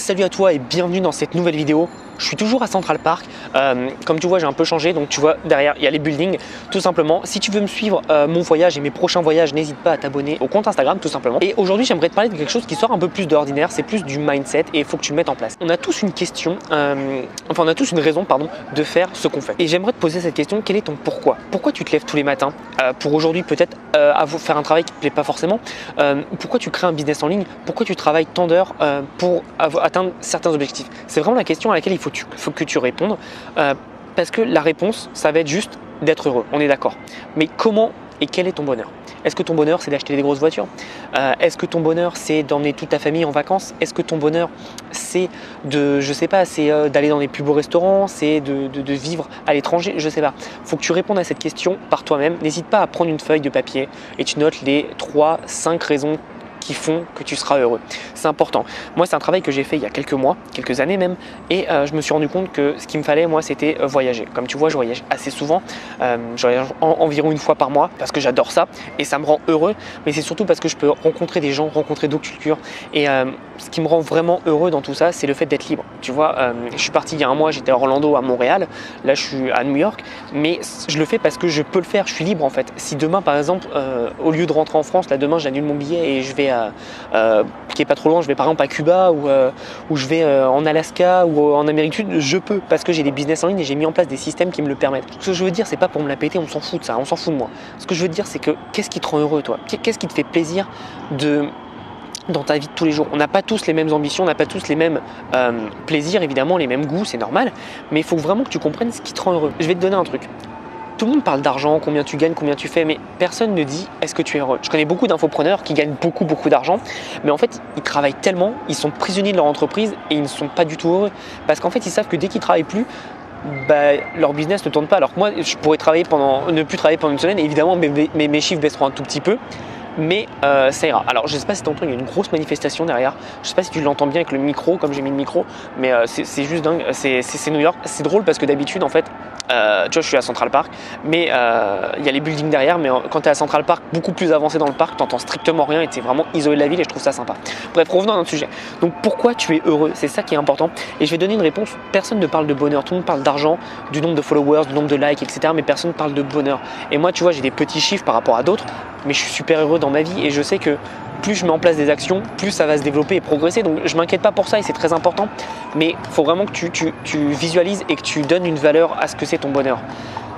Salut à toi et bienvenue dans cette nouvelle vidéo. Je suis toujours à Central Park. Comme tu vois, j'ai un peu changé. Donc tu vois, derrière, il y a les buildings. Tout simplement, si tu veux me suivre mon voyage et mes prochains voyages, n'hésite pas à t'abonner au compte Instagram, tout simplement. Et aujourd'hui, j'aimerais te parler de quelque chose qui sort un peu plus de l'ordinaire. C'est plus du mindset et il faut que tu le mettes en place. On a tous une question, on a tous une raison, de faire ce qu'on fait. Et j'aimerais te poser cette question. Quel est ton pourquoi? Pourquoi tu te lèves tous les matins? Pour aujourd'hui, peut-être faire un travail qui ne te plaît pas forcément. Pourquoi tu crées un business en ligne? Pourquoi tu travailles tant d'heures pour atteindre certains objectifs? C'est vraiment la question à laquelle il faut que tu répondes, parce que la réponse, ça va être juste d'être heureux, on est d'accord. Mais comment et quel est ton bonheur? Est-ce que ton bonheur, c'est d'acheter des grosses voitures? Est-ce que ton bonheur, c'est d'emmener toute ta famille en vacances? Est-ce que ton bonheur, c'est d'aller dans les plus beaux restaurants? C'est de vivre à l'étranger? Je sais pas. Il faut que tu répondes à cette question par toi-même. N'hésite pas à prendre une feuille de papier et tu notes les 3-5 raisons qui font que tu seras heureux. C'est important. Moi, c'est un travail que j'ai fait il y a quelques mois, quelques années même, et je me suis rendu compte que ce qu'il me fallait, moi, c'était voyager. Comme tu vois, je voyage assez souvent, je voyage environ une fois par mois parce que j'adore ça et ça me rend heureux, mais c'est surtout parce que je peux rencontrer des gens, rencontrer d'autres cultures, et ce qui me rend vraiment heureux dans tout ça, c'est le fait d'être libre. Tu vois, je suis parti il y a un mois, j'étais à Orlando, à Montréal, là je suis à New York, mais je le fais parce que je peux le faire, je suis libre en fait. Si demain, par exemple, au lieu de rentrer en France, là demain j'annule mon billet et je vais qui est pas trop loin, je vais par exemple à Cuba ou je vais en Alaska ou en Amérique du Sud, je peux parce que j'ai des business en ligne et j'ai mis en place des systèmes qui me le permettent. Ce que je veux dire, c'est pas pour me la péter, on s'en fout de ça, on s'en fout de moi. Ce que je veux dire, c'est que qu'est-ce qui te rend heureux, toi? Qu'est-ce qui te fait plaisir dans ta vie de tous les jours? On n'a pas tous les mêmes ambitions, on n'a pas tous les mêmes plaisirs, évidemment, les mêmes goûts, c'est normal, mais il faut vraiment que tu comprennes ce qui te rend heureux. Je vais te donner un truc. Tout le monde parle d'argent, combien tu gagnes, combien tu fais, mais personne ne dit est-ce que tu es heureux. Je connais beaucoup d'infopreneurs qui gagnent beaucoup d'argent, mais en fait, ils travaillent tellement, ils sont prisonniers de leur entreprise et ils ne sont pas du tout heureux. Parce qu'en fait, ils savent que dès qu'ils ne travaillent plus, leur business ne tourne pas. Alors que moi, je pourrais ne plus travailler pendant une semaine, et évidemment, mes chiffres baisseront un tout petit peu. Mais ça ira. Alors je ne sais pas si tu entends, il y a une grosse manifestation derrière. Je ne sais pas si tu l'entends bien avec le micro, comme j'ai mis le micro, mais c'est juste dingue. C'est New York. C'est drôle parce que d'habitude, en fait, tu vois, je suis à Central Park, mais il y a les buildings derrière. Mais quand tu es à Central Park, beaucoup plus avancé dans le parc, tu n'entends strictement rien et tu es vraiment isolé de la ville et je trouve ça sympa. Bref, revenons à notre sujet. Donc pourquoi tu es heureux? C'est ça qui est important. Et je vais donner une réponse. Personne ne parle de bonheur. Tout le monde parle d'argent, du nombre de followers, du nombre de likes, etc. Mais personne ne parle de bonheur. Et moi, tu vois, j'ai des petits chiffres par rapport à d'autres, mais je suis super heureux dans ma vie et je sais que plus je mets en place des actions, plus ça va se développer et progresser. Donc je m'inquiète pas pour ça et c'est très important, mais il faut vraiment que tu visualises et que tu donnes une valeur à ce que c'est ton bonheur.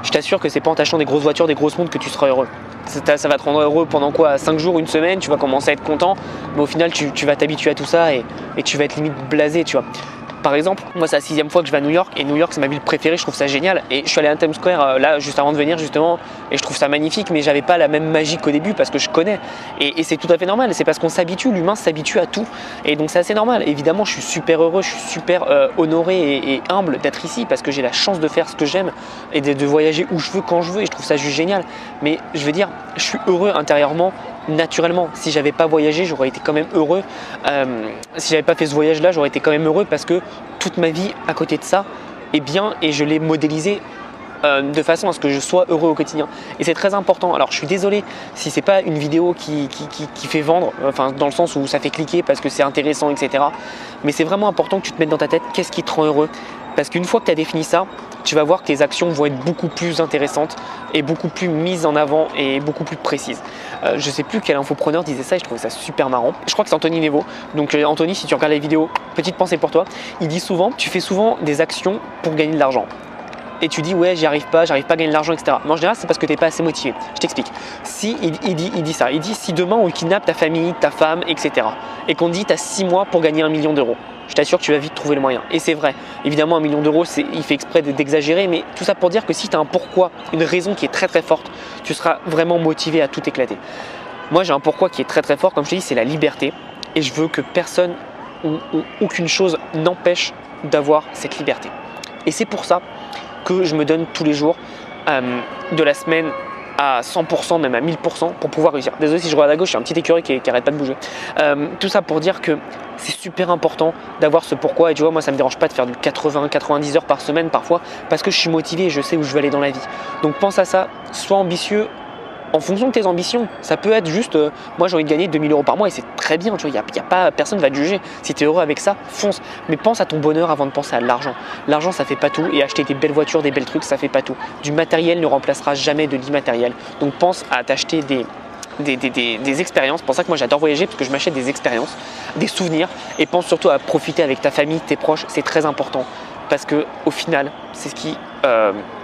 Je t'assure que c'est pas en t'achetant des grosses voitures, des grosses montres que tu seras heureux. Ça va te rendre heureux pendant quoi? 5 jours, une semaine, tu vas commencer à être content, mais au final tu vas t'habituer à tout ça et tu vas être limite blasé, tu vois. Par exemple, moi c'est la 6e fois que je vais à New York et New York c'est ma ville préférée, je trouve ça génial. Et je suis allé à Times Square là juste avant de venir justement et je trouve ça magnifique, mais j'avais pas la même magie qu'au début parce que je connais. Et c'est tout à fait normal, c'est parce qu'on s'habitue, l'humain s'habitue à tout. Et donc c'est assez normal. Évidemment, je suis super heureux, je suis super honoré et humble d'être ici parce que j'ai la chance de faire ce que j'aime et de voyager où je veux, quand je veux, et je trouve ça juste génial. Mais je veux dire, je suis heureux intérieurement, naturellement. Si j'avais pas voyagé, j'aurais été quand même heureux. Si j'avais pas fait ce voyage-là, j'aurais été quand même heureux parce que toute ma vie à côté de ça est bien et je l'ai modélisé de façon à ce que je sois heureux au quotidien. Et c'est très important. Alors je suis désolé si c'est pas une vidéo qui fait vendre, enfin dans le sens où ça fait cliquer parce que c'est intéressant, etc. Mais c'est vraiment important que tu te mettes dans ta tête qu'est-ce qui te rend heureux. Parce qu'une fois que tu as défini ça, tu vas voir que tes actions vont être beaucoup plus intéressantes et beaucoup plus mises en avant et beaucoup plus précises. Je ne sais plus quel infopreneur disait ça et je trouvais ça super marrant. Je crois que c'est Anthony Nevo. Donc Anthony, si tu regardes la vidéo, petite pensée pour toi. Il dit souvent, tu fais souvent des actions pour gagner de l'argent. Et tu dis ouais, j'arrive pas à gagner de l'argent, etc. Mais en général, c'est parce que tu n'es pas assez motivé. Je t'explique. Si il dit ça, il dit si demain on kidnappe ta famille, ta femme, etc. et qu'on te dit tu as 6 mois pour gagner 1 million d'euros, je t'assure que tu vas vite trouver le moyen. Et c'est vrai. Évidemment, 1 million d'euros, il fait exprès d'exagérer, mais tout ça pour dire que si tu as un pourquoi, une raison qui est très forte, tu seras vraiment motivé à tout éclater. Moi, j'ai un pourquoi qui est très fort, comme je te dis, c'est la liberté. Et je veux que personne ou aucune chose n'empêche d'avoir cette liberté. Et c'est pour ça que je me donne tous les jours de la semaine à 100%, même à 1000% pour pouvoir réussir. Désolé si je regarde à gauche, j'ai un petit écureuil qui arrête pas de bouger. Tout ça pour dire que c'est super important d'avoir ce pourquoi. Et tu vois, moi ça me dérange pas de faire du 80-90 heures par semaine parfois parce que je suis motivé et je sais où je veux aller dans la vie. Donc pense à ça, sois ambitieux, en fonction de tes ambitions. Ça peut être juste, moi j'ai envie de gagner 2000 € par mois et c'est très bien, tu vois, personne ne va te juger. Si tu es heureux avec ça, fonce. Mais pense à ton bonheur avant de penser à l'argent. L'argent, ça fait pas tout et acheter des belles voitures, des belles trucs, ça fait pas tout. Du matériel ne remplacera jamais de l'immatériel. Donc pense à t'acheter des expériences. C'est pour ça que moi j'adore voyager, parce que je m'achète des expériences, des souvenirs, et pense surtout à profiter avec ta famille, tes proches. C'est très important parce que au final, c'est ce qui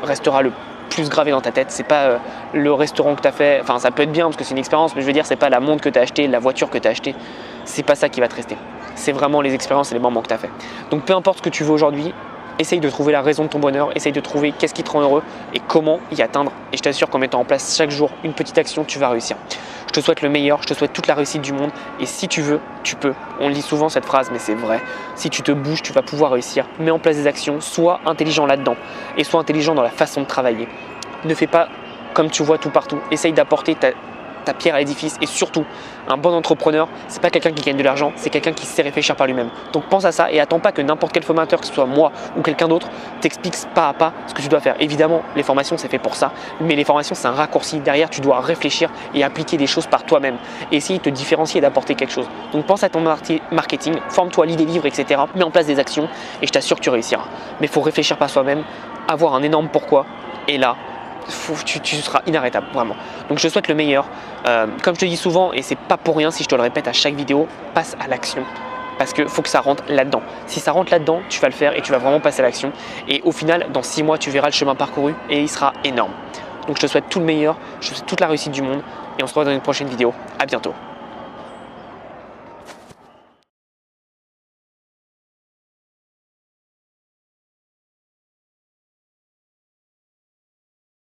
restera le plus gravé dans ta tête. C'est pas le restaurant que tu as fait, enfin ça peut être bien parce que c'est une expérience, mais je veux dire, c'est pas la montre que tu as acheté, la voiture que tu as acheté, c'est pas ça qui va te rester. C'est vraiment les expériences et les moments que tu as fait. Donc peu importe ce que tu veux aujourd'hui, essaye de trouver la raison de ton bonheur, essaye de trouver qu'est-ce qui te rend heureux et comment y atteindre. Et je t'assure qu'en mettant en place chaque jour une petite action, tu vas réussir. Je te souhaite le meilleur, je te souhaite toute la réussite du monde. Et si tu veux, tu peux. On lit souvent cette phrase, mais c'est vrai. Si tu te bouges, tu vas pouvoir réussir. Mets en place des actions, sois intelligent là-dedans et sois intelligent dans la façon de travailler. Ne fais pas comme tu vois tout partout. Essaye d'apporter ta pierre à l'édifice, et surtout, un bon entrepreneur, c'est pas quelqu'un qui gagne de l'argent, c'est quelqu'un qui sait réfléchir par lui-même. Donc pense à ça et attends pas que n'importe quel formateur, que ce soit moi ou quelqu'un d'autre, t'explique pas à pas ce que tu dois faire. Évidemment, les formations c'est fait pour ça, mais les formations c'est un raccourci. Derrière, tu dois réfléchir et appliquer des choses par toi-même et essayer de te différencier et d'apporter quelque chose. Donc pense à ton marketing, forme-toi, lis des livres, etc. Mets en place des actions et je t'assure que tu réussiras. Mais il faut réfléchir par soi-même, avoir un énorme pourquoi, et là, tu seras inarrêtable, vraiment. Donc je te souhaite le meilleur. Comme je te dis souvent, et c'est pas pour rien si je te le répète à chaque vidéo, passe à l'action. Parce qu'il faut que ça rentre là-dedans. Si ça rentre là-dedans, tu vas le faire et tu vas vraiment passer à l'action. Et au final, dans 6 mois, tu verras le chemin parcouru et il sera énorme. Donc je te souhaite tout le meilleur, je te souhaite toute la réussite du monde et on se revoit dans une prochaine vidéo. À bientôt.